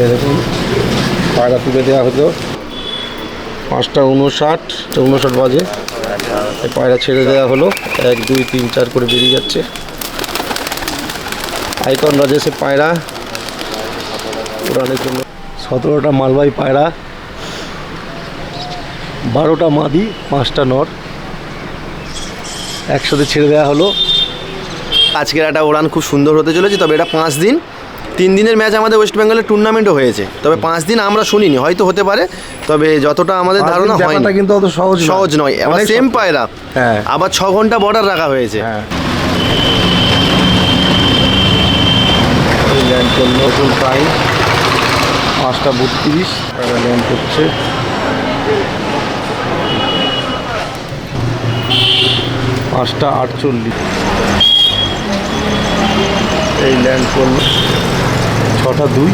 এই দেখুন পায়রা তুলে দেওয়া হলো 5:59 বাজে। এই পায়রা ছেড়ে দেওয়া হলো 1 2 3 4 করে বেরিয়ে যাচ্ছে। আইকন রাজেশের পায়রা উড়ানের জন্য 17টা মালবাহী পায়রা, 12টা মাদি 5টা নর একসাথে ছেড়ে দেওয়া হলো। আজকের একটা উড়ান খুব সুন্দর হতে চলেছে। তবে এটা 5 দিন, 3 দিনের ম্যাচ আমাদের ওয়েস্ট বেঙ্গলের টুর্নামেন্টও হয়েছে। তবে 5 দিন আমরা শুনিনি, হয়তো হতে পারে। তবে যতটা আমাদের ধারণা হয় না, কিন্তু অত সহজ নয়। আবার সেম পায়রা, হ্যাঁ, আবার 6 ঘন্টা বর্ডার রাখা হয়েছে। হ্যাঁ, ল্যান্ড করলো নতুন টাইম 5:32 ল্যান্ড করছে। পাঁচটা 48 এই ল্যান্ড করলো 6টা 2।